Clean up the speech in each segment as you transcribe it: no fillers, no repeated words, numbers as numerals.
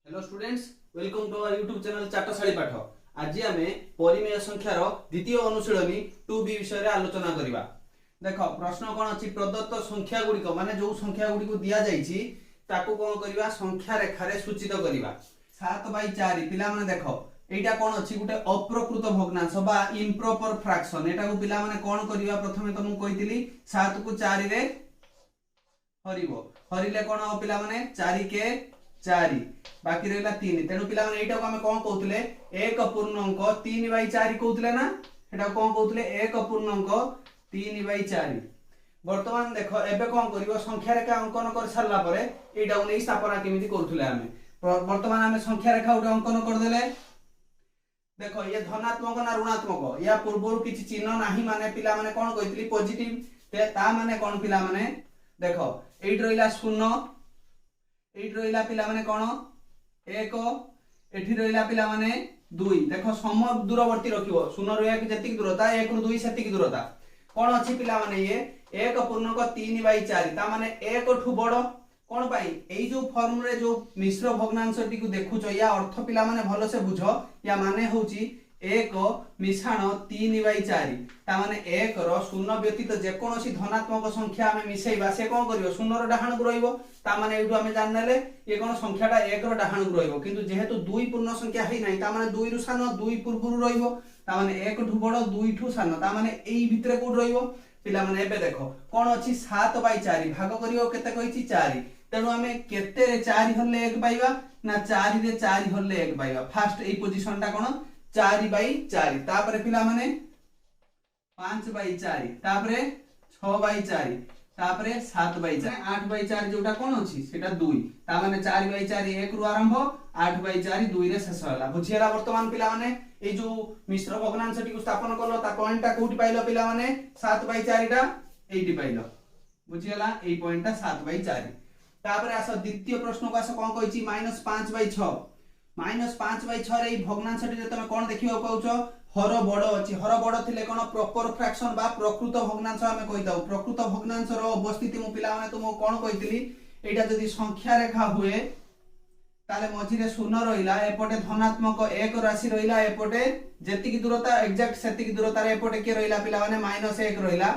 Hello students, welcome to our YouTube channel चाटशाली पाठ। आज आम परिमेय संख्यार द्वितीय अनुशीलनी 2b विषय आलोचना करवा। देख प्रश्न कौन अच्छी प्रदत्त संख्या गुड़िक माने जो संख्या गुड़िक दि जाइए ताकू कौन करवा संख्या रेखार सूचित करवा। 7/4 पिला माने देख एटा कौन अच्छी गोटे अप्रकृत भग्नांश बा इम्प्रॉपर फ्रैक्शन। एटा को पिला माने कौन करवा प्रथमे तो मुझे कही 7 को 4 रे हरिबो हरिले कौन हम पिला माने 4 के 4 बाकी रहा 3 तेणु पिला माने एटा को हम कौन कहउतले 1.3/4 कहउतले ना। एटा कौन कहउतले 1.3/4। वर्तमान देखो एबे कौन करिवो संख्या रेखा अंकन कर सारला परे एटा को नै स्थापना केमिति करथुले हमें। वर्तमान हमें संख्या रेखा उडे अंकन कर देले। देखो ये धनात्मक ना ऋणात्मक या पूर्व किछि चिन्ह नाही माने पिला माने कौन कहितली पॉजिटिव ता माने कौन पिला माने देखो एट रहिला 0 एट रहिला पिला माने कौन 1 एठी रहिला पिला माने 2। देखो सम दूरवर्ती रखिवो 0 रु 1 जतिक दूरता 1 रु 2 सेतिक दूरता कौन अछि पिला माने ये 1.3/4 ता माने 1 ठु बड़ कौन पाई एई जो फॉर्म रे जो मिश्र भग्नांशटी को देखुछ या अर्थ पिला माने भलो से बुझो या माने होची 1 मिश्रण 3/4 ता माने 1 रो 0 व्यतीत जे कोनोसी धनात्मक संख्या हमें मिसेइबा से कोन करियो 0 रो डाहाण को रहइबो ता माने एठु हमें जान नेले ये कोन संख्याटा 1 रो डाहाण को रहइबो किंतु जेहेतु 2 पूर्ण संख्या है नै ता माने 2 रु सान 2 पूर्व रु रहइबो ता माने 1 ठु बड़ 2 ठु सान ता माने एई भितरे को रहइबो पिला माने एबे देखो कोन अछि 7/4 भाग करियो केते कहिछि 4 तेणु आमे केते रे 4 हल्ले 1 पाइबा ना 4 रे 4 हल्ले 1 पाइबा। फर्स्ट ए पोजीशन टा कोन 4/4 तापरे पिला माने 5/4 तापरे 6/4 तापरे 7/4 8/4 जोटा कोन अछि सेटा 2 ता माने 4/4 1 रु आरंभ 8/4 2 रे शेष होला। बुझियला वर्तमान पिला माने ए जो मिश्र भग्नांशटी को स्थापन करलो ता पॉइंट टा कोठी पाइलो पिला माने 7/4 टा एठी पाइलो। बुझियला ए पॉइंट टा 7/4। तापरे आस द्वितीय प्रश्न को आस कोन कहिछि -5/6 -5/6 रे भग्नांशटी जे तमे कोन देखिबो पाउछो हर बड़ अछि। हर बड़ थिले कोन प्रॉपर फ्रैक्शन बा प्रकृत भग्नांश हमें कहिताउ। प्रकृत भग्नांश रो अवस्थिति मु पिला माने तुम कोन कहितली एटा जदी संख्या रेखा हुए ताले मझिरे 0 रहिला एपटे धनात्मक 1 राशि रहिला एपटे जेतिकी दूरता एग्जैक्ट सेतिकी दूरता रे एपटे के रहिला पिला माने -1 रहिला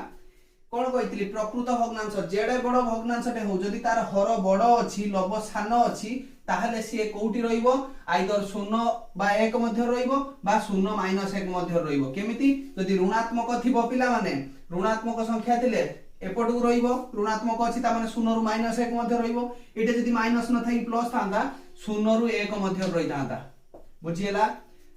कोन कहितली प्रकृत भग्नांश जेडे बड़ भग्नांशटे हो जदी तार हर बड़ अछि लव सान अछि ताहले से कोउटी रहिबो आइदर 0 बा 1 मध्ये रहिबो बा 0 -1 मध्ये रहिबो। केमिति जदी ऋणात्मक थिबो पिला माने ऋणात्मक संख्या थिले एपटू रहिबो ऋणात्मक अछि ता माने 0 रु -1 मध्ये रहिबो एटे जदी माइनस न थाई प्लस थांदा 0 रु 1 मध्ये रहि थांदा। बुझियला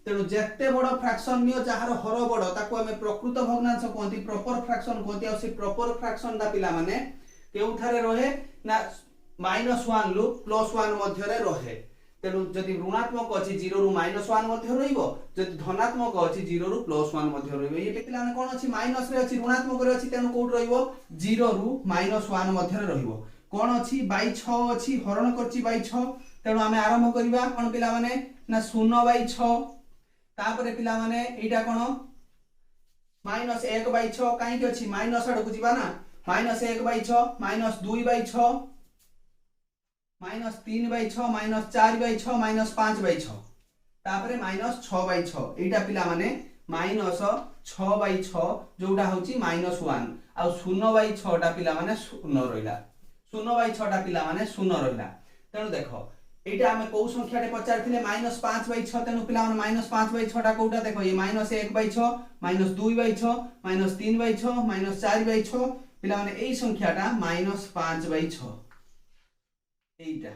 तेणु जेते बड़ फ्रैक्शन नियो जहार हर बड़ ताको हमें प्रकृत भग्नांश कहती प्रॉपर फ्रैक्शन कहती आ से प्रॉपर फ्रैक्शन दा पिला माने केउथारे रहे ना -1 लु +1 मध्ये रे रहे। तेणु जदि ऋणात्मक अछि 0 रु -1 मध्ये रहिबो जदि धनात्मक अछि 0 रु +1 मध्ये रहिबो। ये पिला माने कोन अछि माइनस रे अछि ऋणात्मक रे अछि तेणु कोउट रहिबो 0 रु -1 मध्ये रे रहिबो। कोन अछि 6 अछि हरण करछि 6 तेणु हमें आरंभ करिबा कोन पिला माने ना 0/6 तापरे पिला माने एटा कोन -1/6 काई के अछि माइनस आडू जिबा ना -1/6 -2/6 -3/6 -4/6 -5/6 तापरे -6/6 एटा पिला माने -6/6 जोटा होची -1 आ 0/6 टा पिला माने 0 रहिला 0/6 टा पिला माने 0 रहिला। तेणु देखो एटा हमें को संख्या रे पचार थिले -5/6 तेनु पिला माने -5/6 टा कोटा देखो ये -1/6 -2/6 -3/6 -4/6 पिला माने एई संख्या टा -5/6 एटा।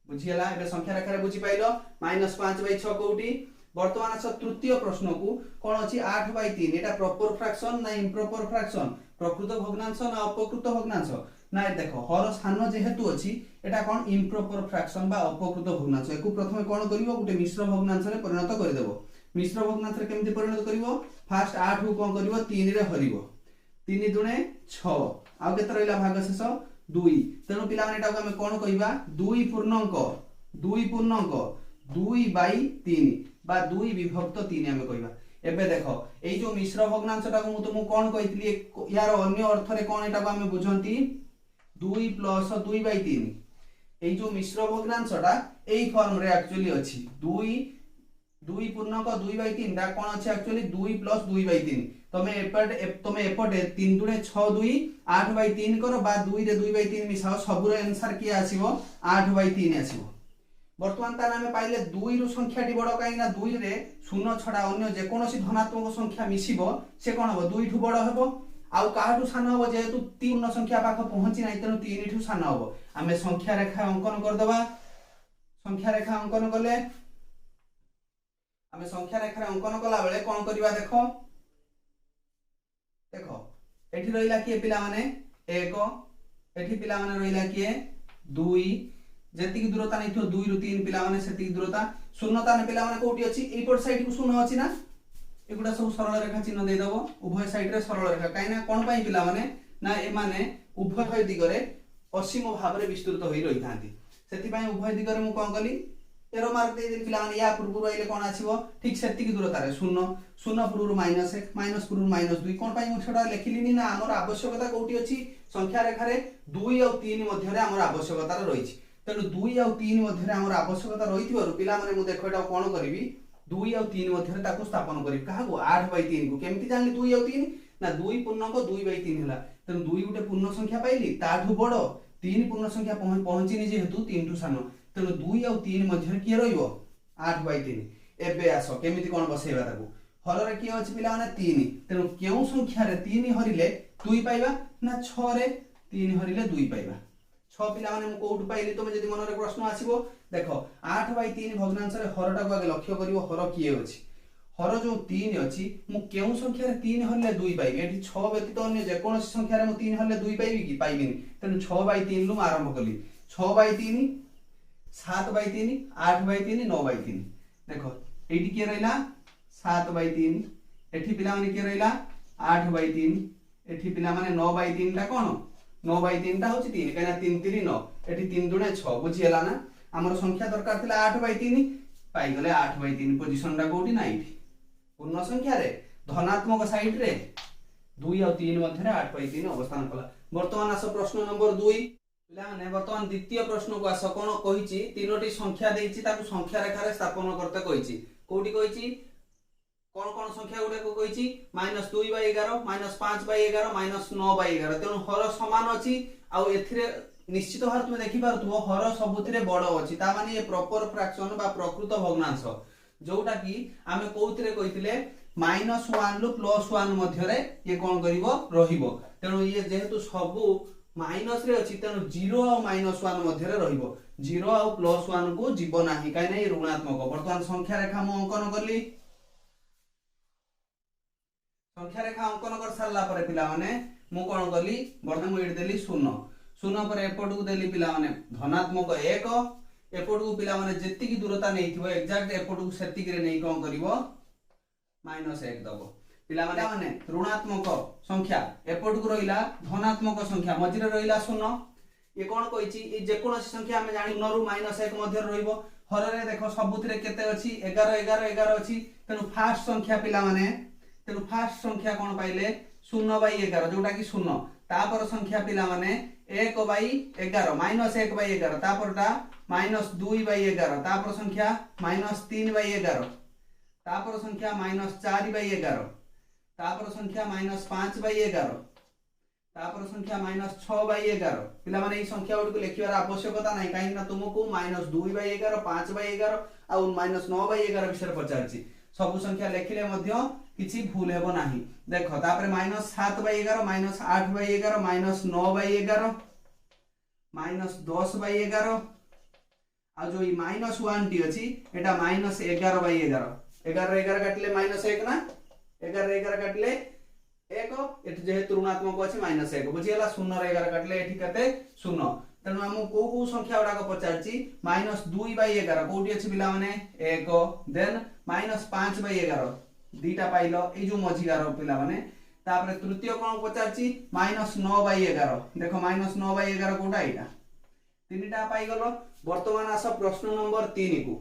बुझियला एबे संख्या रेखा रे बुझि पाइलो -5/6 कोउटी। वर्तमान स तृतीय प्रश्न को कोन अछि 8/3 एटा प्रॉपर फ्रैक्शन ना इम्प्रॉपर फ्रैक्शन प्रकृत भग्नांश ना अपकृत भग्नांश ना देखो हर स्थान जेहेतु अछि एटा कोन इम्प्रॉपर फ्रैक्शन बा अपकृत भग्नांश एको प्रथमे कोन करिवो गुटे मिश्र भग्नांश रे परिणत करि देबो। मिश्र भग्नांश रे केमति परिणत करिवो फर्स्ट 8 को कोन करिवो 3 रे हरिवो 3 दुणे 6 आ केते रहिला भाग शेष 2 तेनु पिला माने एटा को हम कोन कहिबा 2 पूर्णांक 2/3 बा 2 विभक्त 3 हम कहिबा। एबे देखो एई जो मिश्र भग्नांशटा को मु तुमु कोन कहितली यार अन्य अर्थ रे कोन एटा को हम बुझंती 2 + 2/3 এই যে মিশ্র ভগ্নাংশটা এই ফর্ম রে एक्चुअली ଅଛି 2 पूर्णक 2/3 টা কোন আছে एक्चुअली 2 + 2/3 তুমি এপটে 3 দুনে 6 2 8/3 কর বা 2 রে 2/3 মিশাও সবুর आंसर কি আসিবো 8/3 আসিবো। বর্তমান তার আমি পাইলে 2 রু সংখ্যাটি বড় কাই না 2 রে শূন্য ছড়া অন্য যে কোনসি ধনাত্মক সংখ্যা মিশিবো সে কোন হবে 2 ঠু বড় হবে आउ काठू सान हम जेहेतु 3 संख्या पाख पहुंची नहीं तेणु 3 ठू सान हम आम संख्या रेखा अंकन करदे संख्या रेखा अंकन कले आम संख्या रेखा अंकन कला बेले कौन करवा देख देख एठी रहिला किए पिला माने 1 एठी पिला माने रहिला किए 2 जेति की दूरता नहीं थो 2 रु 3 पिला माने सेति की दूरता शून्यता ने पिला माने कोठी अछि एई पट साइड को शून्य अछि ना एगुडा सब सरल रेखा चिन्ह दे दबो उभय साइड रे सरल रेखा काई ना कोन पई पिला माने ना ए माने उभय दिगरे असीम भाव रे विस्तृत होई रही थांती सेति पई उभय दिगरे मु कोन कली एरो मार्क दे दे पिला माने या पूर्व रहिले कोन आछिबो ठीक सेति की दूरता रे 0 0 पूर्व -1 पूर्व -2 कोन पई मु छडा लेखिलिनी ना हमर आवश्यकता कोठी अछि संख्या रेखा रे 2 और 3 मध्य रे हमर आवश्यकता रहिछि तेनु 2 और 3 मध्य रे हमर आवश्यकता रहिथिबो पिला माने मु देखो एटा कोन करबी 2 और 3 मध्य ताको स्थापन करी कहा को 8/3 को केमति जानली 2 और 3 ना 2 पूर्णक 2/3 हला तन 2 गुटे पूर्ण संख्या पाइली ताठू बडो 3 पूर्ण संख्या पहुंचीनी जेहेतु 3 टू सानो तन 2 और 3 मध्य के रहिबो 8/3 एबे आसो केमिति कोन बसेबा ताको हल रे के अछि पिला माने 3 तन केउ संख्या रे 3 हरिले 2 पाइबा ना 6 रे 3 हरिले 2 पाइबा 6 पिला माने मु कोउठ पाइली तमे जदी मन रे प्रश्न आसीबो देखो 8/3 भग्नांश रे हरटा को आगे लक्ष्य करिवो हर किए अछि हर जो 3 अछि मु केउ संख्या रे 3 हरले 2 पाइबी एठी 6 व्यतीत अन्य जे कोन संख्या रे मु 3 हरले 2 पाइबी कि पाइबिनी तने 6/3 लु आरंभ कली 6/3 7/3 8/3 9/3 देखो एठी के रहला 7/3 एठी पिला माने के रहला 8/3 एठी पिला माने 9/3 टा कोन 9/3 टा होची 3 काना 3 3 9 एठी 3 दुने 6 बुझी हला ना हमर संख्या दरकार थिला 8/3 पाई गले 8/3 पोजीशन टा कोठी ना इठी पूर्ण संख्या रे धनात्मक साइड रे 2 और 3 मध्य रे 8/3 अवस्थान कला। वर्तमान आस प्रश्न नंबर 2 पिला माने वर्तमान द्वितीय प्रश्न को आस कोन कहिची तीनोटी संख्या देइची ताकू संख्या रेखा रे स्थापन करते कहिची कोठी कहिची कोन कोन संख्या गुडे को कहिची -2/11 -5/11 -9/11 तेनु हर समान अछि आ एथिरे निश्चित भाव तुम देखि पारथुओ हर सबुतिरे बड़ अछि ता माने ये प्रॉपर फ्रैक्शन बा प्रकृत भग्नांश जोटा कि आमे कोउतिरे कहितिले -1 लु +1 मध्य रे ये कोन करिवो रहिबो तेनु ये जेहेतु सबु माइनस रे अछि तेनु 0 और -1 मध्य रे रहिबो 0 और +1 को जीव नाही काई नै ऋणात्मक वर्तमान संख्या रेखा मु अंकन करली संख्या रेखा अंकन कर सारला परे पिला माने मु कोन करली वर्तमान मु एड देली 0 0 पर एपट को देली पिला माने धनात्मक 1 एपट को पिला माने जेति की दूरता नै थिबो एग्जैक्ट एपट को सेति करे नै कोन करिवो -1 दबो पिला माने ऋणात्मक संख्या एपट को रहिला धनात्मक संख्या मझिरे रहिला 0 ये कोन कहिची ए जे कोन संख्या हम जानि 9 रु -1 मध्य रहिबो हर रे देखो सबुतिरे केते अछि 11 11 11 अछि तेनु फास्ट संख्या पिला माने तेनु फास्ट संख्या कोन पाइले 0/11 जोटा कि 0 तापर संख्या पिला माने 1/11 -1/11 तापरटा -2/11 तापर संख्या -3/11 तापर संख्या -4/11 तापर संख्या -5/11 तापर संख्या -6/11 पिला माने ई संख्या गुड को लेखिवार आवश्यकता नै काहे ना तुमको -2/11 5/11 आ -9/11 विषय पचारछि सब संख्या लेखिले मध्य किछि भूल हेबो नाही देखो तापर -7/11 -8/11 -9/11 -10/11 आ जो ई -1 टी अछि एटा -11/11 11 11 काटले -1 ना 11 11 काटले 1 एट जेहेतु ऋणात्मक अछि -1 बुझियला 0 रे 11 काटले एठी कते 0 तेनु हम को संख्या उडा को पचारछि -2/11 कोठी अछि पिला माने 1 देन -5/11 दीटा पाइलो ए जो मझिगार पिला माने तापर तृतीय कोन पचारछि -9/11 देखो -9/11 कोटा एटा तीनटा पाई गलो वर्तमान आस प्रश्न नंबर 3 को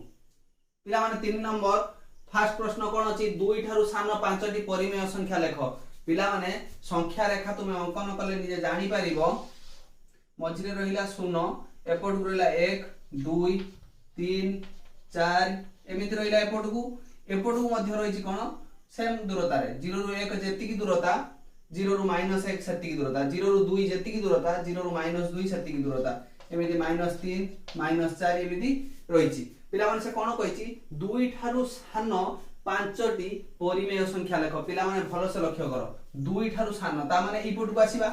पिला माने 3 नंबर फर्स्ट प्रश्न कोन अछि 2 ठारु सान 5 टी परिमेय संख्या लेखो पिला माने संख्या रेखा तुमे अंकन कले निजे जानि परिबो मझिरे रहिला 0 एपट को रहिला 1 2 3 4 एमिति रहिला एपट को मध्य रहिछि कोन सेम दूरता रे 0 रु 1 जेतिकी दूरता 0 रु -1 सेतिकी दूरता 0 रु 2 जेतिकी दूरता 0 रु -2 सेतिकी दूरता एमिति -3 -4 एमिति रहिछि पिला माने से कोन कहिछि 2 ठारु सान 5टी परिमेय संख्या लेख पिला माने भलो से लक्ष्य करो 2 ठारु सान ता माने ई पटु आसीबा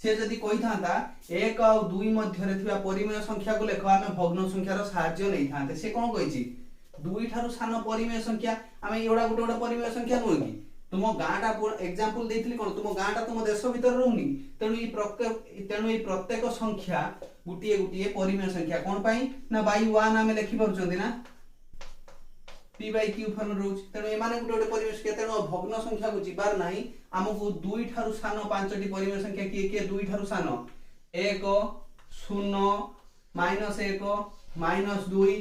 से जदी कहि थांता 1 और 2 मध्य रे थिबा परिमेय संख्या को लेख आमे भग्न संख्यार सहाय्य नै थांते से कोन कहिछि 2 ठारु सान परिमेय संख्या आमे एडा गुटे गुटे परिमेय संख्या नुह कि तुम गाँटा एग्जांपल देथिली कोन तुम गाँटा तुम देश भीतर रहउनी तेणु ई प्रत्येक संख्या गुटिए गुटिए परिमेय संख्या कोन पई ना बाई 1 आमे लिखि परछोंती ना p by q फॉर्म रहउछ तेणु ए माने गुटे गुटे परिमेय संख्या तेणु भग्न संख्या को जिबार नाही हमकु 2 ठारु सान 5टी परिमेय संख्या किए 2 ठारु सान 1 0 -1 -2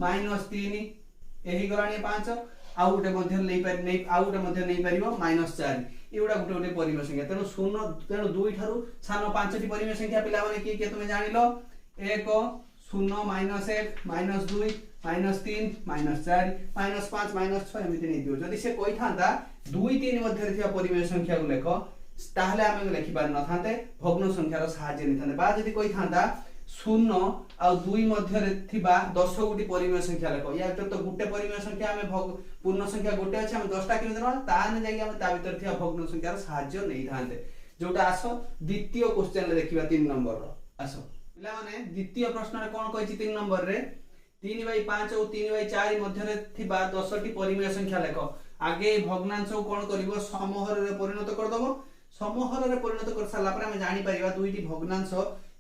-3 एही गलानी 5 आउ गुटे मध्य नै पारि नै आउ गुटे मध्य नै परिबो -4 एउडा गुटे गुटे परिमेय संख्या तेणु 0 तेणु 2 ठारु सान 5टी परिमेय संख्या पिला माने किए तुमे जानिलो 1 0 -1 -2 -3 -4 -5 -6 एमिति नै दियो जदि से कहि थांता 2 3 मध्य रे थिया परिमेय संख्या को लेख ताहले आमे लिखि पार न थांते भग्न संख्यार सहाय्य नै थांते बा जदि कहि थांता 0 और 2 मध्य रे थिबा 10 गुटी परिमेय संख्या लेख या तो गुटे परिमेय संख्या आमे पूर्ण संख्या गुटे अछि हम 10टा केमिति न ताने जाई हम ता भीतर थिया भग्न संख्यार सहाय्य नै थांते जोटा आसो द्वितीय क्वेश्चन रे देखिबा 3 नंबर रो आसो पिला माने द्वितीय प्रश्न रे कोन कहिछि 3 नंबर रे 3/5 और 3/4 मध्य रे थिबा 10टी परिमेय संख्या लेख आगे भग्नांश को कोन करिवो समहर रे परिणत कर दबो समहर रे परिणत कर साला पर हम जानि परिबा दुईटी भग्नांश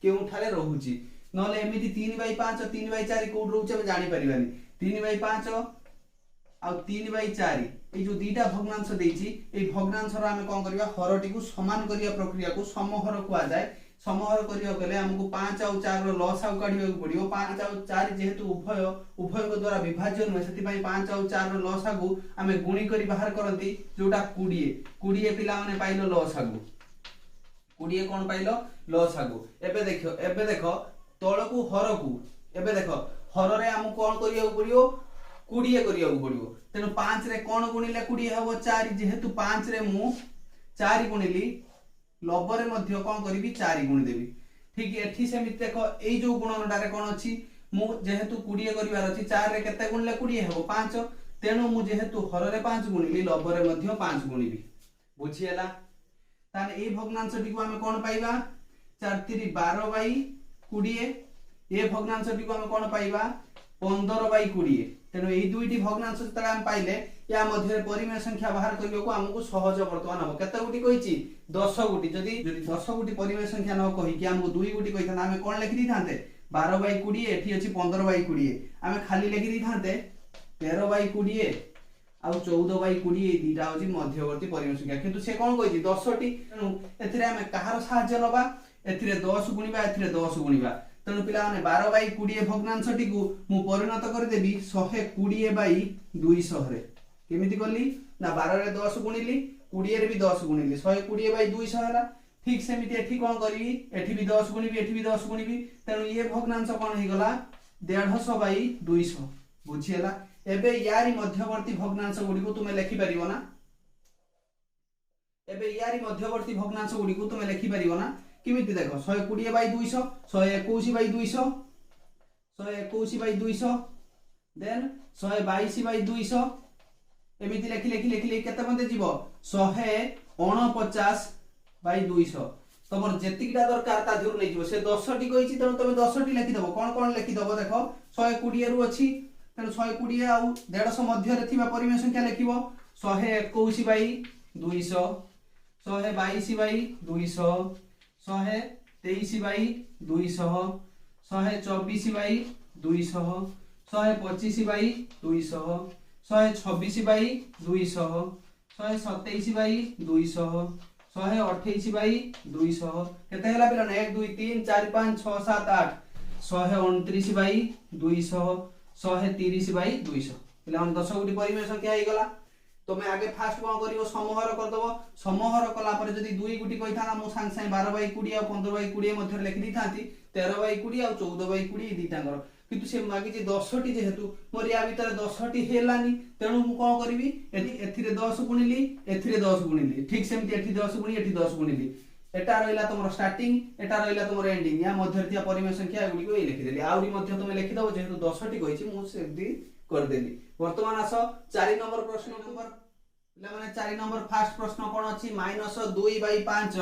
केउ ठारे रहउची नले एमिति 3/5 और 3/4 कोड रहउची हम जानि परिबानी 3/5 और 3/4 ए जो दीटा भग्नांश देइची ए भग्नांश रो हम कोन करिबा हरटी को समान करिया प्रक्रिया को समहर को आ जाय समहर करियो गले हमकु 5 और 4 रो लसाउ काढियो पड़ियो 5 और 4 जेहेतु उभय को द्वारा विभाज्य न सेति पई 5 और 4 रो लसागु हमें गुणी करी बाहर करंती जोटा 20 पिला माने पाइलो लसागु 20 कोन पाइलो लसागु एबे देखो तळकु हरकु एबे देखो हर रे हम कोन करियो पड़ियो 20 करियो पड़ियो तेनु 5 रे कोन गुणिले 20 हबो 4 जेहेतु 5 रे मु 4 गुणिली लबरे मध्य कोन करिवि 4 गुण देबी ठीक एठी सेमित देखो एई जो गुणनटा रे कोन अछि मु जेहेतु 20 करिवार अछि 4 रे केते गुणले 20 हेबो 5 तेनु मु जेहेतु हर रे 5 गुणिली लबरे मध्य 5 गुणिबी बुझियला ताने एई भग्नांशटी को हम कोन पाइबा 4 3 12/20 ए भग्नांशटी को हम कोन पाइबा 15/20 तेनु एई दुईटी भग्नांश तळा हम पाइले या मध्य परिमेय संख्या बाहर करियो को हमकु सहज वर्तमान हो केते गुटी कहिची 10 गुटी जदी 10 गुटी परिमेय संख्या न कहि कि हमकु 2 गुटी कहिथा हमें कोन लिखि दी थांते 12/20 एठी अछि 15/20 हमें खाली लिखि दी थांते 13/20 आ 14/20 ए दीटा अछि मध्यवर्ती परिमेय संख्या किंतु से कोन कहिची 10 टी तेनु एथिरे हमें कहार सहाय्य लबा एथिरे 10 गुणिबा एथिरे 10 गुणिबा तेनु पिला माने 12/20 भग्नांशटी को मु परिणत कर देबी 120/200 रे केमिति करली ना 12 रे 10 गुणिली 20 रे भी 10 गुणिली 120/200 हला ठीक सेमिति एठी कोन करबी एठी भी 10 गुणिबी एठी भी 10 गुणिबी तेनु ये भग्नांश कोन हे गला 150/200 बुझियला एबे यारी मध्यवर्ती भग्नांश गुडी को तुमे लिखि परिबो ना एबे यारी मध्यवर्ती भग्नांश गुडी को तुमे लिखि परिबो ना केमिति देखो 120/200 121/200 121/200 देन 122/200 एमिति लिखि लिखि लिखि लिखि केते बंदे जीवो 149/200 तमर जेतिकिटा दरकार ता धुर नै जीवो से 10 टी कहिछि तनो तमे 10 टी लिखि दबो कोन कोन लिखि दबो देखो 120 रु अछि तनो 120 आ 150 मध्य रे थिबा परिमेय संख्या लिखिबो 121/200 122/200 123/200 124/200 125/200 126/200 127/200 128/200 केते हला पिला 1 2 3 4 5 6 7 8 129/200 130/200 पिला 10 गुटी परिमेय संख्या हे गला तुम्हें आगे फास्ट कौन कर समूहर करदेव समूहर कलापर जदि दुई गुटी कही था मुझे सांगे सांगे 12/20 और 15/20 मध्य लिखि था 13/20 और 14/20 दीटांगर किंतु से मागी 10टी जेहेतु मोर या भीतर 10टी हेलानी तेणु मु कौन करी एथिरे 10 गुणिली एथिरे 10 गुणिली ठीक सेमती एठी 10 गुणी एठी 10 गुणिली एटा रहिला तुमर स्टार्टिंग एटा रहिला तुमर एंडिंग या मध्य थिया परिमेय संख्या एगुडी को लिखि देली आउरी मध्य तुमे लिखि दबो जेहेतु 10टी कहिछि मु सेमती कर देली वर्तमान आसो 4 नंबर प्रश्न नंबर पिला माने 4 नंबर फास्ट प्रश्न कोन अछि -2/5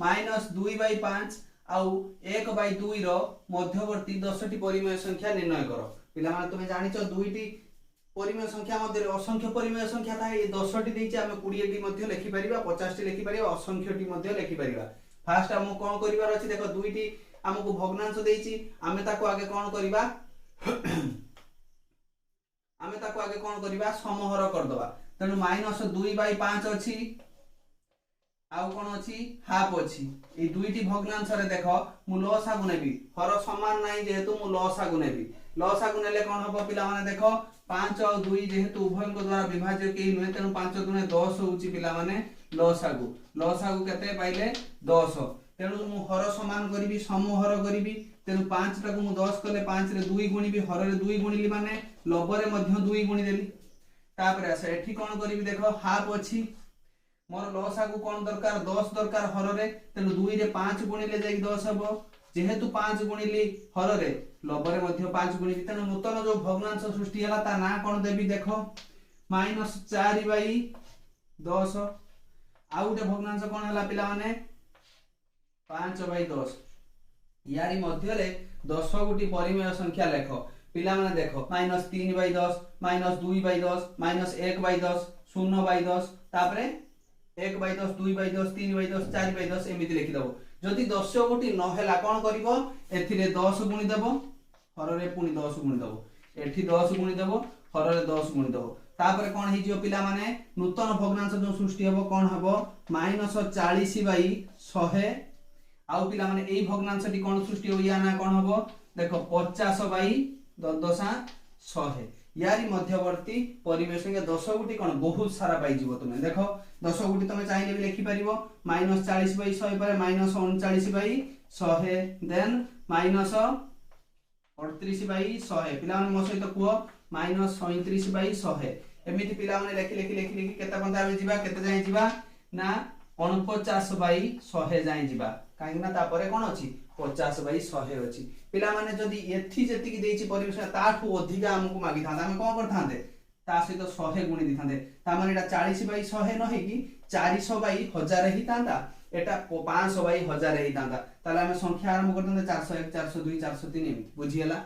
-2/5 आउ 1/2 रो मध्यवर्ती 10टी परिमेय संख्या निर्णय करो पिला माने तुमे जानिचो दुईटी परिमेय संख्या मध्य असंख्य परिमेय संख्या था ये 10टी देछि हम 20टी मध्य लिखि परिबा 50टी लिखि परिबा असंख्यटी मध्य लिखि परिबा फास्ट हम कोन करिवार अछि देखो दुईटी हमकु भग्नांश देछि आमे ताको आगे कोन करिबा आमे ताको आगे कोन करिबा समहर कर दबा तेनु -2/5 अछि आउ कोन अछि हाफ अछि ए दुईटी भग्नांश रे देखो मु लसागु नेबी हर समान नाही जेहेतु मु लसागु नेबी लसागु नेले कोन हबो पिला माने देखो 5 और 2 जेहेतु उभय को द्वारा विभाज्य केही नुहे तेनु 5 दुने 10 होउची पिला माने लसागु केते पाइले 10 तेनु मु हर समान करिवि समूहर करिवि तेनु 5 टाकु मु 10 कले 5 रे 2 गुणिबि हर रे 2 गुणिली माने लबरे मध्य 2 गुणी देली तापरे आसे एठी कोन करिवि देखो हाफ अछि मोर लसागु कोन दरकार 10 दरकार हर रे तेनु 2 रे 5 गुणिले जाई 10 हबो जेहेतु 5 गुणिली हर रे लबरे मध्य 5 गुणिली तेनु नूतन जो भग्नांश सृष्टि हला ता ना कोन देबी देखो -4/10 आउ गटे भग्नांश कोन हला पिला माने 5/10 यारी मध्य रे 10 गुटी परिमेय संख्या लेखो पिला माने देखो -3/10 -2/10 -1/10 0/10 तापरे 1/10 2/10 3/10 4/10 एमिति लिखि दबो जदि 10 गुटी न हेला कोन करिवो एथिरे 10 गुणी देबो हर रे पुनी 10 गुणी देबो एठी 10 गुणी देबो हर रे 10 गुणी देबो तापरे कोन हि जियो पिला माने नूतन भग्नांश जो सृष्टि हबो कोन हबो -40/100 आउ पिला माने एई भग्नांशटी कोन सृष्टि हो या ना कोन हबो देखो 50/100 यारी मध्यवर्ती परिमेय संख्या 10 गुटी कोन बहुत सारा पाई जिवो तुमे देखो 10 गुटी तुमे चाहिले भी लिखि परिबो -40/100 पर -39/100 देन -38/100 पिला माने मो सहित कुओ -37/100 एमिति पिला माने लिखि लिखि लिखि लिखि केते पंता आबे जिबा केते जाय जिबा ना 49/100 जाय जिबा काहे ना तापरे कोन अछि 50/100 अछि पिला माने जदी एथि जेति की देछि परिवेश ताठू अधिका हमकु मागी थांदा हम कोन करथांते ता सहित 100 गुणी दिथांते ता माने एटा 40/100 न हे कि 400/1000 ही तांदा एटा 500/1000 ही तांदा ताले हम संख्या आरंभ करथांते 401 402 403 एमिति बुझियला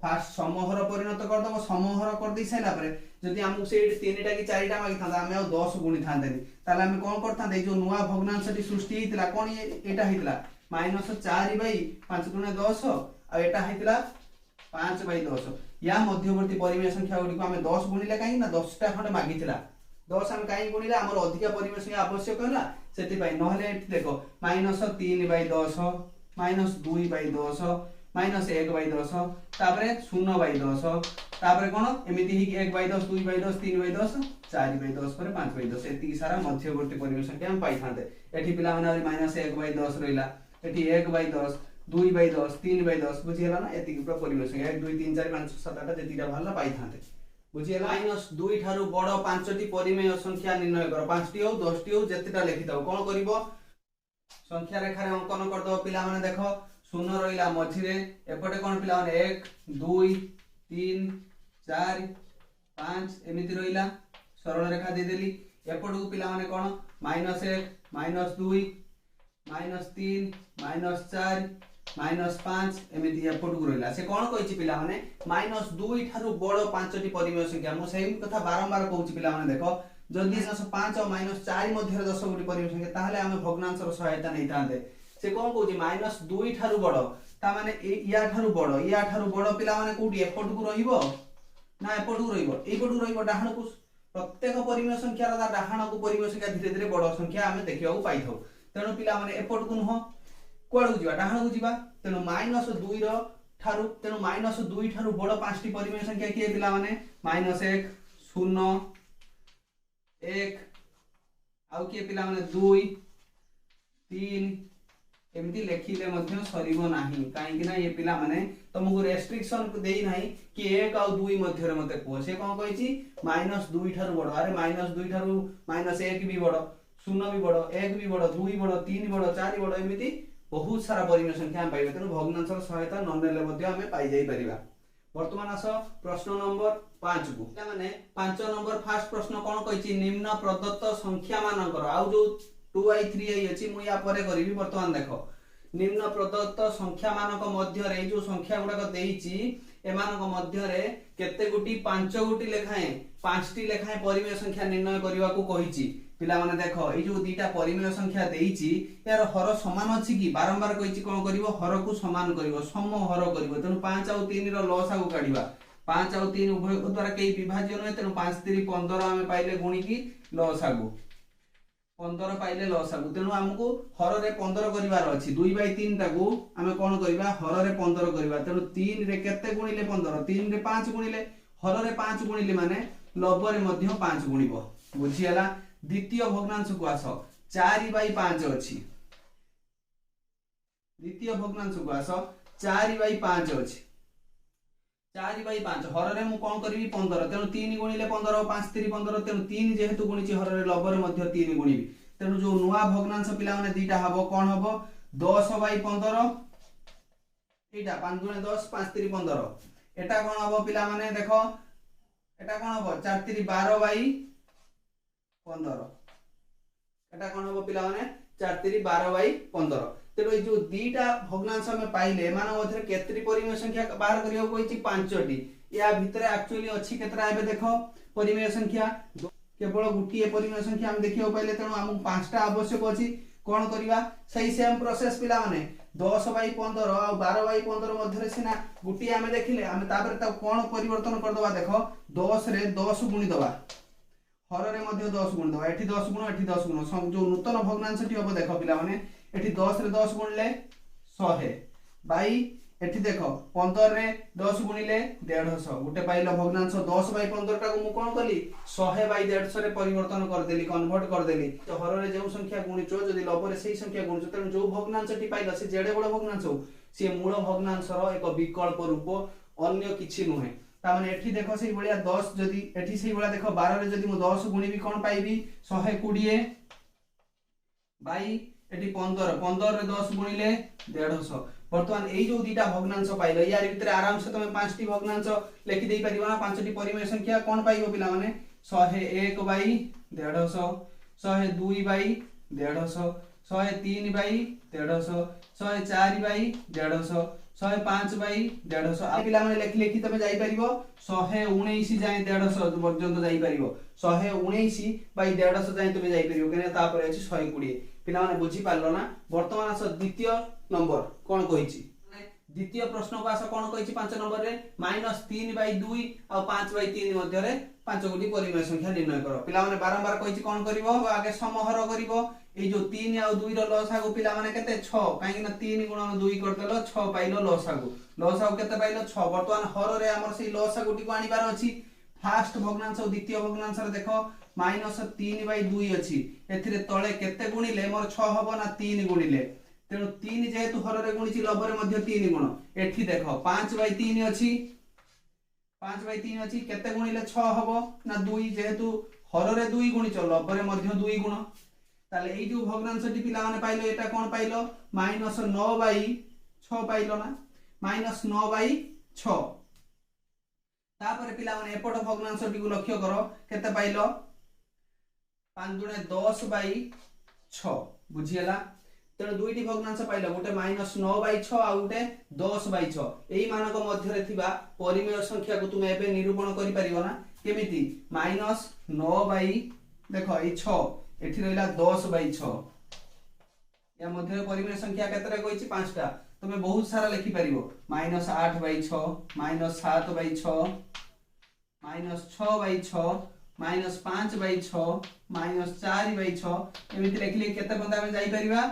फास्ट समूहर परिणत कर दबो समूहर कर दै सैला परे जदी हमकु से 3टा कि 4टा मागी थांदा हम 10 गुणी थांते ताले हम कोन करथांते जो नुवा भग्नांशटी सृष्टि हितला कोन एटा हितला -4/5 गुणे 10 आ एटा हितला 5/10 या मध्यवर्ती परिमेय संख्या गुडी को हमें 10 गुणिले काई ना 10टा खंड मागिथिला 10 हम काई गुणिले हमर अधिक परिमेय संख्या आवश्यक होला सेति पई नहले एठी देखो -3/10 -2/10 -1/10 तापरे 0/10 तापरे कोन एमिति ही 1/10 2/10 3/10 4/10 पर 5/10 एति सारा मध्यवर्ती परिमेय संख्या हम पाई थांते एठी पिला माने -1/10 रहिला एठी 1/10 2/10 3/10 बुझियला ना एति पूरा परिमेय संख्या 1 2 3 4 5 6 7 8 जेतिटा भाला पाई थांते बुझियला -2 थारु बड़ 5टी परिमेय संख्या निर्णय करो 5टी हो 10टी हो जेतिटा लिखि दो कोन करिवो संख्या रेखा रे अंकन कर दो पिला माने देखो 0 रहिला मझी रे एपटे कोन पिला माने 1 2 3 4 5 एमिति रहिला सरल रेखा दे देली एपटू पिला माने कोन -1 -2 -3 -4 -5 एमिति एपटू रहिला से कोन कहिछि पिला माने -2 थारु बड़ 5टी परिमेय संख्या मो सेम कथा बारंबार कहूछि पिला माने देखो जदि 5 और -4 मध्ये 10 गुटी परिमेय संख्या ताहले हम भग्नांश रो सहायता नै तांते से कोन कहूछि -2 थारु बड़ ता माने या थारु बड़ पिला माने कोठी एपटू रहिबो ना एपटू रहिबो एपटू रहिबो डाहण को प्रत्येक परिमेय संख्या रा डाहण को परिमेय संख्या धीरे धीरे बड़ संख्या हमें देखिबा को पाइथौ तेनु पिला माने एपटू नहो कोडू जिबा डाहण को जिबा तेनु -2 रो थारु तेनु -2 थारु बड़ 5टी परिमेय संख्या के पिला माने -1 0 1 आउ किए पिला माने 2 3 एमती लेखिले मध्य सरीबो नाही काहे कि ना ये पिला माने तुमको रेस्ट्रिक्शन को देई नाही कि 1 आउ 2 मध्य रे मते को से कोन कहिची -2 ठारू बड़ अरे -2 ठारू -1 भी बड़ 0 भी बड़ 1 भी बड़ 2 बड़ 3 बड़ 4 बड़ एमिति बहुत सारा परिमेय संख्या हम पाइबे तेनु भग्नांशर सहायता न नेले मध्य हम पाई जाई परिबा। वर्तमान आस प्रश्न नंबर 5 को माने 5 नंबर फर्स्ट प्रश्न कोन कहिची निम्न प्रदत्त संख्या मानकर आउ जो 2i 3i अछि मु या परे करिवि। वर्तमान देखो निम्न प्रदत्त संख्या मानक मध्य रे जो संख्या गुडा को देइची एमानक मध्य रे केते गुटी 5 गुटी लेखाए 5टी लेखाए परिमेय संख्या निर्णय करिवा को कहिची। पिला माने देखो ए जो दीटा परिमेय संख्या देइची यार हर समान अछि कि बारंबार कहिची कोन करिवो हर को समान करिवो सम हर करिवो तेनु 5 और 3 रो लसा को काढिबा 5 और 3 उभय द्वारा केई विभाज्य नै तेनु 5 3 15 हमें पाइले गुणी की लसा को 15 पाइले लसागु तेनु हमको हर रे 15 करिवार अछि 2/3 ताकू हमें कोन करिबा हर रे 15 करिबा तेनु 3 रे केते गुणिले 15 3 रे 5 गुणिले हर रे 5 गुणिले माने लब रे मध्य 5 गुणिबो बुझियला। द्वितीय भग्नांश को आस 4/5 अछि द्वितीय भग्नांश को आस 4/5 अछि 4/5 हर रे मु कोन करबी 15 तेनु 3 गुणिले 15 5 3 15 तेनु 3 जेहेतु गुणिची हर रे लब रे मध्य 3 गुणिबी तेनु जो नुवा भग्नांश पिला माने दीटा हबो कोन हबो 10/15 एटा 5 गुणे 10 5 3 15 एटा कोन हबो पिला माने देखो एटा कोन हबो 4 3 12/15 एटा कोन हबो पिला माने 4 3 12/15 तेरो जो दीटा भग्नांश में पाइले माने मध्य केतरी परिमेय संख्या बाहर करियो कोइची 5टी या भितरे एक्चुअली अछि केतरा एबे देखो परिमेय संख्या केवल गुटिए परिमेय संख्या हम देखियो पहिले तेनु हम 5टा आवश्यक अछि कोन करिवा सही सेम प्रोसेस पिला माने 10/15 और 12/15 मध्य रे सिना गुटिए हमें देखिले हम तापर ता कोन परिवर्तन कर दबा देखो 10 रे 10 गुणी दबा हर रे मध्य 10 गुण दबा एठी 10 गुण एठी 10 गुण जो नूतन भग्नांशटी हबो देखो पिला माने एठी 10 रे 10 गुणले 100 बाई एठी देखो 15 रे 10 गुणिले 150 गुटे पाइलो भग्नांश 10/15 टा को मु कोन कली 100/150 रे परिवर्तन कर देली कन्वर्ट कर देली तो हर रे जो संख्या गुणिचो जदी लब रे सही संख्या गुणिचो तेनु जो भग्नांशटी पाइलो से जेडे बड़ भग्नांश हो से मूल भग्नांशर एक विकल्प रूप अन्य किछि नुहे ता माने एठी देखो सही बलिया 10 जदी एठी सही बलिया देखो 12 रे जदी मु 10 गुणिबी कोन पाइबी 120 बाई एठी 15 रे 10 गुणिले 150 वर्तमान एई जो दीटा भग्नांश पाइलो यार भितरे आराम से तमे 5टी भग्नांश लिखि देई परिबो ना 5टी परिमेय संख्या कोन पाइबो पिला माने 101/150 102/150 103/150 104/150 105/150 आ पिला माने लेखि लेखि तमे जाई परिबो 119 जाय 150 पर्यंत जाई परिबो 119/150 जाय तमे जाई परिबो केने तापर अछि 120 पिला माने बुझी पारलो ना। वर्तमान आस द्वितीय नंबर कोन कहिछि द्वितीय प्रश्न को आस कोन कहिछि 5 नंबर रे -3/2 और 5/3 मध्य रे 5 गुटी परिमेय संख्या निर्णय करो पिला माने बारंबार कहिछि कोन करिवो आगे समहर करिवो ए जो 3 और 2 रो लसागु पिला माने केते 6 काहे ना 3 गुणन 2 करदेलो 6 पाइलो लसागु केते पाइलो 6 वर्तमान हर रे हमर सेही लसागुटी को आनिबार अछि फर्स्ट भग्नांश और द्वितीय भग्नांश रे देखो -3/2 अछि एथिरे तळे केते गुणिले मोर 6 हबो ना 3 गुणिले तेनु 3 जेहेतु हर रे गुणिछि लब रे मध्य 3 गुण एठी देखो 5/3 अछि 5/3 अछि केते गुणिले 6 हबो ना 2 जेहेतु हर रे 2 गुणिछ लब रे मध्य 2 गुण ताले एई जो भग्नांशटी पिला माने पाइलो एटा कोन पाइलो -9/6 पाइलो ना -9/6 तापर पिला माने एपट भग्नांशटी को लक्ष्य करो केते पाइलो 5 गुणे 10/6 बुझियला तेनु दुईटी भग्नांश पाइलो गोटे -9/6 आ गोटे 10/6 एई मानक मध्य रे थिबा परिमेय संख्या को तुमे एबे निरूपण करि परिबो ना केमिति -9 देखो ए 6 एठी रहिला 10/6 या मध्य रे परिमेय संख्या केतरे कहिछि 5टा तुमे बहुत सारा लिखि परिबो -8/6 -7/6 -6/6 -5/6 -4/6 एमिति लिखले केते बंदा में जाई परिबा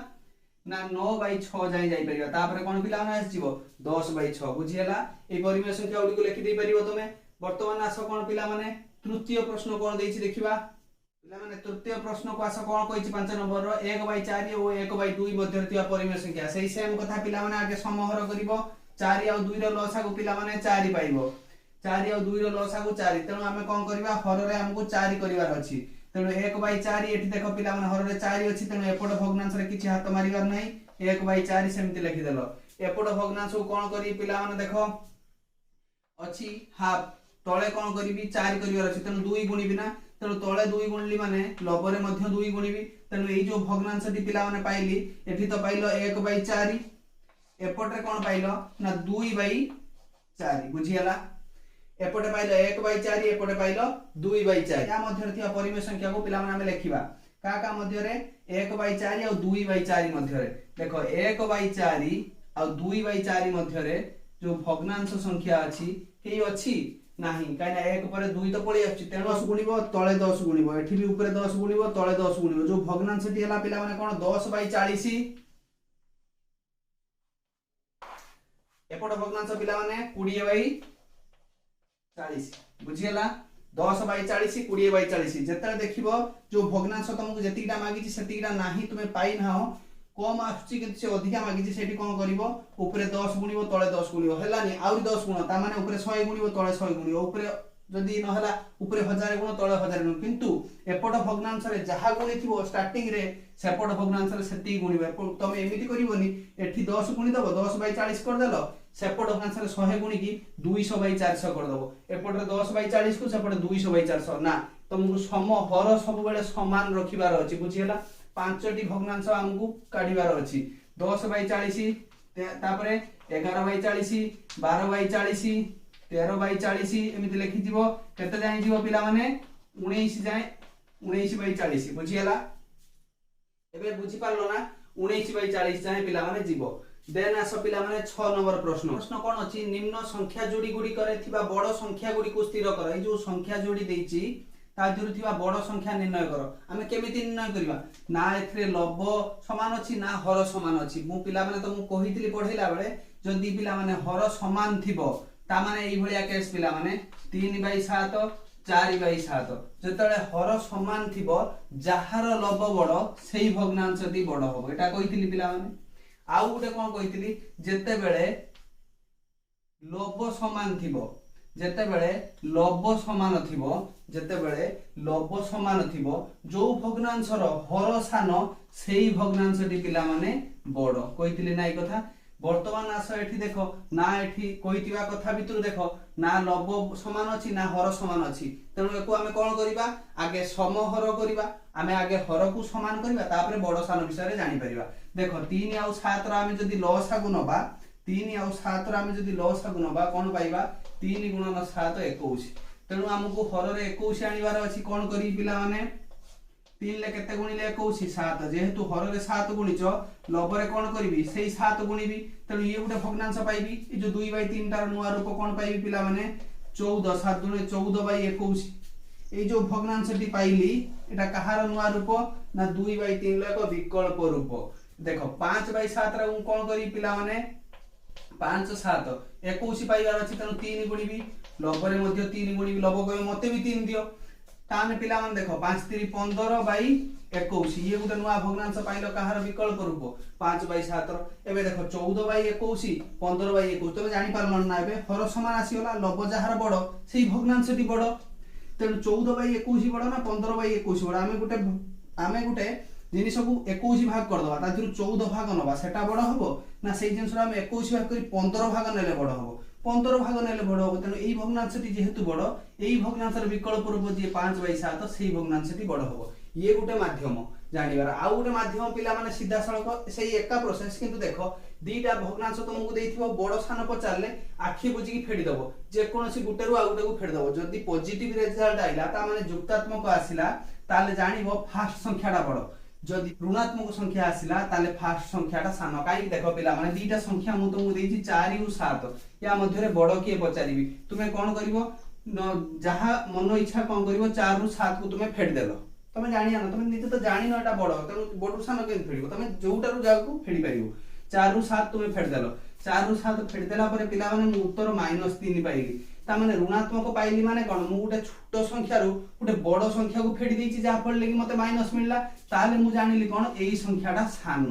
ना 9/6 जाई जाई परिबा तापर कोन पिला ना आसीबो 10/6 बुझियला ए परिमेय संख्या उडी को लिखि दे परिबो तुमे। वर्तमान आस कोन पिला माने तृतीय प्रश्न कोन देइछि देखिबा पिलामाने तृतीय प्रश्न को आस कोन कहिछि 5 नंबर रो 1/4 और 1/2 मध्ये थिया परिमेय संख्या सेही सेम कथा पिलामाने आगे समहर करिवो 4 और 2 रो लसा को पिलामाने 4 पाइबो 4 और 2 रो लसा को 4 तेणु आमे कोन करबा हर रे हमको 4 करिवार अछि तेणु 1/4 एठी देखो पिलामाने हर रे 4 अछि तेणु एपड भग्नांश रे किछि हाथ मारिवार नै 1/4 सेमति लिखि देलो एपड भग्नांश को कोन करी पिलामाने देखो अछि हाफ तळे कोन करिवि 4 करिवार अछि तेणु 2 गुणिबि ना तेणु तले 2 गुणली माने लबरे मध्य 2 गुणिबी तेणु एई जो भग्नांशटी पिला माने पाइली एठी तो पाइलो 1/4 एपटे कोन पाइलो ना 2/4 बुझियला एपटे पाइलो 1/4 एपटे पाइलो 2/4 या मध्य थिया परिमेय संख्या को पिला माने हम लेखिबा का मध्य रे 1/4 और 2/4 मध्य रे देखो 1/4 और 2/4 मध्य रे जो भग्नांश संख्या अछि केई अछि नाही काइना 1 पर 2 तो पळी आछि तेणु 10 गुणिबो तळे 10 गुणिबो एठी भी ऊपर 10 गुणिबो तळे 10 गुणिबो जो भग्नांशटी हला पिला माने कोन 10/40 एपट भग्नांश पिला माने 20/40 बुझियला 10/40 20/40 जेतले देखिबो जो भग्नांश तुमको जेतिटा मागिछि सेतिटा नाही तुमे पाइ नाहो कम आछि कि से अधिका मागिछि सेठी कोन करिवो ऊपर 10 गुणिबो तळे 10 गुणिबो हलानी आउरी 10 गुण ता माने ऊपर 100 गुणिबो तळे 100 गुणिबो ऊपर जदी न हला ऊपर 1000 गुण तळे 1000 गुण किंतु एपट भग्नांश रे जहा गुणी थिबो स्टार्टिंग रे सेपट भग्नांश रे सेति गुणिबो तमे एमिति करिवोनी एठी 10 गुणी दबो 10/40 कर देलो सेपट भग्नांश रे 100 गुणी की 200/400 कर दबो एपट रे 10/40 को सेपट 200/400 ना तुमको सम हर सब बेले समान रखिबार अछि बुझियला पांचटी भग्नांश हमकु काढिबार अछि 10/40 तापरे 11/40 12/40 13/40 एमिति लिखि दिबो केते जानि दिबो पिला माने 19 जाय 19/40 बुझियला एबे बुझि पारलो ना 19/40 जाय पिला माने जीवो देन आस पिला माने 6 नंबर प्रश्न कोन अछि निम्न संख्या जोड़ी गुडी करे थिबा बड़ संख्या गुडी को स्थिर कर ए जो संख्या जोड़ी देछि ता दूर थिबा बड़ संख्या निर्णय करो आमे केमिति निर्णय करिवा ना एथरे लब समान अछि ना हर समान अछि मु पिला माने तो मु कहितली पढैला बेले जदी पिला माने हर समान थिबो ता माने एई भलिया केस पिला माने 3/7 4/7 जेतले हर समान थिबो जहार लब बड़ सेही भग्नांशटी बड़ होबो एटा कहितली पिला माने आउ गुटे कोन कहितली जेते बेले लब समान थिबो जेते बेले लब समान थिबो जेते बेले लब समान थिबो जो भग्नांश रो हर सान सेही भग्नांशटी पिला माने बड़ कहितली नाई कथा वर्तमान आस एठी देखो ना एठी कहितिबा कथा भितर देखो ना लब समान अछि ना हर समान अछि तेनु एको आमे कोन करिबा आगे समहर करिबा आमे आगे हर को समान करिबा तापरे बड़ सान विषय रे जानि परिबा देखो 3 और 7 रा आमे जदी लसा गुण नबा 3 और 7 रा आमे जदी लसा गुण नबा कोन पाइबा 3 × 7 21 तेनु हमकु हर रे 21 आनिबार अछि कोन करी पिला माने 3 ले केते गुणिले 21 7 जेहेतु हर रे 7 गुणिचो लबरे कोन करबी सेही 7 गुणिबी तेनु ये गुटे भग्नांश पाइबी ए जो 2/3 तार नुआ रूप कोन पाइबी पिला माने 14 7 दुने 14/21 ए जो भग्नांशटी पाइली एटा कहार नुआ रूप ना 2/3 लो एक विकल्प रूप देखो 5/7 रा कोन करी पिला माने 5 7 21 पाइबार अछि तेनु 3 गुणिबी लबरे मध्ये 3 गुणिबी लब कय मते भी 3 दियो ताने पिला मन देखो 5 3 15/21 ये गुटे नुआ भग्नांश पाइलो कहार विकल्प रूप 5/7 एबे देखो 14/21 15/21 तबे जानि पारलन ना एबे हर समान आसीला लब जहार बड़ सेही भग्नांशटी बड़ तेनु 14/21 बड़ ना 15/21 बड़ आमे गुटे जिनिस को 21 भाग कर दबा ता दिरु 14 भाग नबा सेटा बड़ हबो ना सेही जिनिस हम 21 भाग करी 15 भाग नेले बड़ हबो 15 भाग नेले बड़ हबो तेनु एई भग्नांशटी जेहेतु बड़ एई भग्नांशर विकल्प रूप जे 5/7 सेही भग्नांशटी बड़ हबो ये गुटे माध्यम जानिबार आ गुटे माध्यम पिला माने सीधा सळक सेही एका प्रोसेस किंतु देखो दीटा भग्नांश तुमको देइथिबो बड़ स्थान पचारले आखि बुझी की फेडी दबो जे कोनोसी गुटे रु आ गुटे को फेडी दबो जदी पॉजिटिव रिजल्ट आइला ता माने युक्तात्मक आसिला ताले जानिबो फास्ट संख्याटा बड़ जदी ऋणात्मक संख्या आसिला ताले फास्ट संख्याटा सान काई देखो पिला माने दीटा संख्या मु तुमको देइछि 4 और 7 या मध्य रे बड़ के पचारिबी तुमे कोन करिवो जहा मन इच्छा कोन करिवो 4 और 7 को तुमे फेड देलो तमे जानिया न तमे निते तो जानि न एटा बड़ तेनु बड़ सान के फेडिबो तमे जोउटा रु जाको फेडी परिबो 4 और 7 तुमे फेड देलो 4 और 7 फेड देला परे पिला माने उत्तर -3 पाइली ता माने ऋणात्मक पाइली माने कोन मु गुटे छोट संख्या रु गुटे बड़ संख्या को फेडी देछि जा फल लेकि मते माइनस मिलला ताले मु जानिली कोन एई संख्याटा सान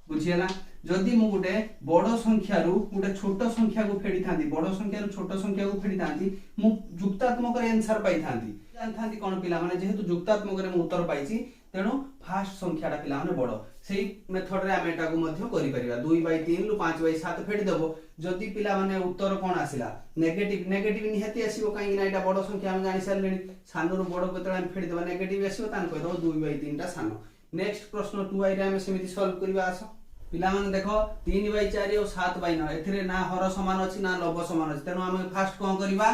बुझियला जदि मु गुटे बड़ संख्या रु गुटे छोट संख्या को फेडी थांती बड़ संख्या रु छोट संख्या को फेडी थांती मु जुक्तात्मक रे आंसर पाई थांती जानथांती कोन पिला माने जेहेतु जुक्तात्मक रे मु उत्तर पाइछि तेणु फास्ट संख्याटा पिला माने बड़ सेही मेथड रे हम एटा को मध्य करि परिबा 2/3 रु 5/7 फेडी देबो जदि पिला माने उत्तर कोन आसिला नेगेटिव निहाती आसीबो काई ना एटा बड़ संख्या हम जानि सारलेनी सान रु बड़ केतला हम फेडी देबा नेगेटिव आसीबो तान कहि देबो 2/3 टा सान नेक्स्ट प्रश्न 2i रे हम समिति सॉल्व करबा आसो पिला माने देखो 3/4 और 7/9 एथिरे ना हर समान अछि ना लव समान अछि तेणु हम फास्ट कोन करबा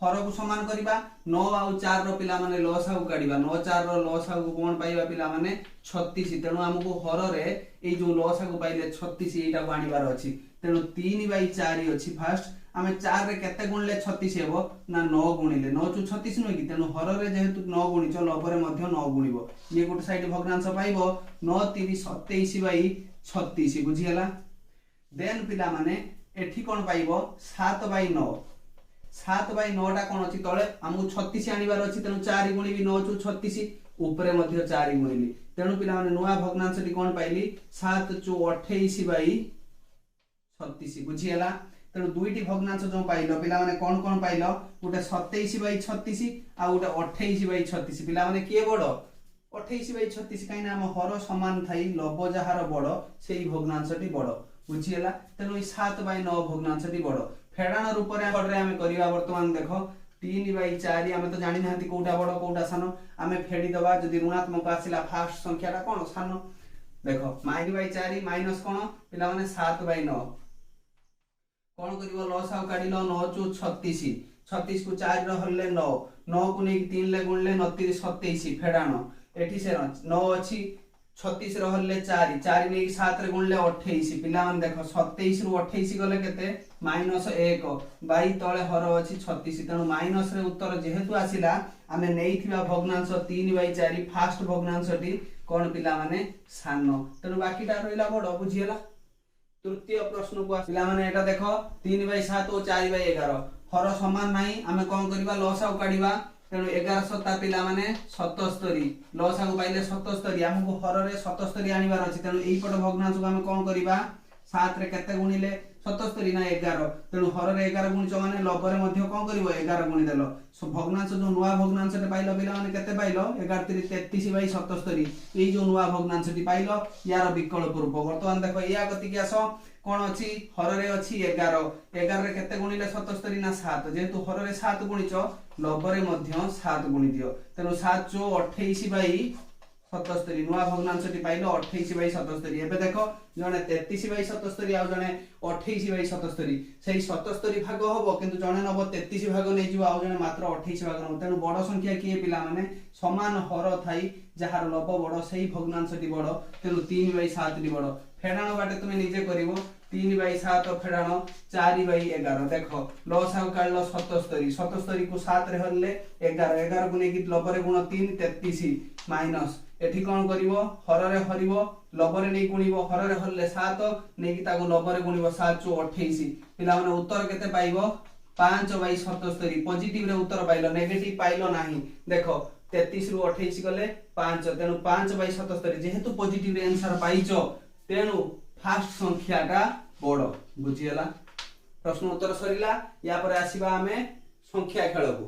हर को समान करबा 9 और 4 रो पिला माने लसागु काढिबा 9 4 रो लसागु कोन पाइबा पिला माने 36 तेणु हमकु हर रे ए जो लसागु पाइले 36 एटा को आनिबार अछि तेणु 3/4 अछि फास्ट आमे 4 रे केते गुणले 36 हेबो ना 9 गुणिले 9 * 36 न कि तेणु हर रे जेहेतु 9 गुणिच लव रे मध्ये 9 गुणिबो ये गुट साइड भग्नांश पाइबो 9 3 27/36 बुझियला देन पिला माने एठी कोन पाइबो 7/9 7/9 टा कोन अछि तळे हमहु 36 आनिबार अछि तेनु 4 गुणिबी 9 * 36 ऊपरे मध्ये 4 गुणिली तेनु पिला माने नुवा भग्नांशटी कोन पाइली 7 * 28/36 बुझियला तेनु दुईटी भग्नांश जो पाइलो पिला माने कोन पाइलो गुटे 27/36 आ गुटे 28/36 पिला माने के बडो 28/36 काई ना हम हर समान थाई लव जहार बडो सेही भग्नांशटी बडो बुझियला तेनु 7/9 भग्नांशटी बडो फेडाण रूप रे हम करिवा वर्तमान देखो 3/4 हम तो जानि नाहंती कोटा बडो कोटा सानो हमें फेडी दबा जदि ऋणात्मक आसिला फास्ट संख्याटा कोन सानो देखो -4 माइनस कोन पिला माने 7/9 कोन करिवो लॉस आउ काढिलो 9 * 36 36 को 4 रो हल्ले 9 9 को नै 3 ले गुणले 9 * 27 फेडाण एठी से 9 अछि 36 रो हल्ले 4 4 नै 7 रे गुणले 28 पिला मान देखो 27 रु 28 गले केते -1 बाई तळे हर अछि 36 तेनु माइनस रे उत्तर जेहेतु आसिला आमे नेइथिबा भग्नांश 3/4 फास्ट भग्नांशटी कोन पिला माने सानो तेनु बाकीटा रहिला बड बुझियला तृतीय प्रश्न को पिला माने एटा देखो 3/7 और 4/11 हर समान नाही आमे कोन करबा लॉस आउ काढिबा तेनु 11 सता पिला माने 77 लॉस आगु पाइले 77 हमकु हर रे 77 आनिबार अछि तेनु एई पट भग्नांश को हम कोन करबा 7 रे केते गुणिले 77 ना 11 तेनु हर रे 11 गुणिच माने लव रे मध्ये कोन करबो 11 गुणि देलो सो भग्नांश जो नुवा भग्नांश रे पाइलो पिला माने केते पाइलो 11 3 33/77 एई जो नुवा भग्नांशटी पाइलो यार विकल्प रूप वर्तमान देखो या गति के आसो कोन अछि हर रे अछि 11 11 रे केते गुणिले 77 ना 7 जेतु हर रे 7 गुणिच लव रे मध्ये 7 गुणि दियो तेनु 7 * 28/77 नुवा भग्नांशटी पाइलो 28/77 एबे देखो जने 33/77 आ जने 28/77 सेही 77 भाग होबो किंतु जने नबो 33 भाग नै जिवो आ जने मात्र 28 भाग नबो तेनु बड़ संख्या किए पिला माने समान हर थाई जहार लव बड़ सेही भग्नांशटी बड़ तेनु 3/7 टी बड़ फेडाण बाटे तुमे निजे करिवो 3/7 फेडाण 4/11 देखो लॉस आउ काढलो 77 77 को 7 रे हल्ले 11 11 को नै कि लव रे गुण 3 33 माइनस एठी कोन करिवो हर रे हरिवो लव रे नै गुणिवो हर रे हल्ले 7 नै कि ताको लव रे गुणिवो 7 * 28 पिला माने उत्तर केते पाइबो 5/77 पॉजिटिव रे उत्तर पाइलो नेगेटिव पाइलो नाही देखो 33 रु 28 गले 5 तेनु 5/77 जेहेतु पॉजिटिव रे आंसर पाइचो तेनु फास्ट संख्याटा बड़ बुझियला प्रश्न उत्तर सरिला या पर आसीबा हमें संख्या खेल को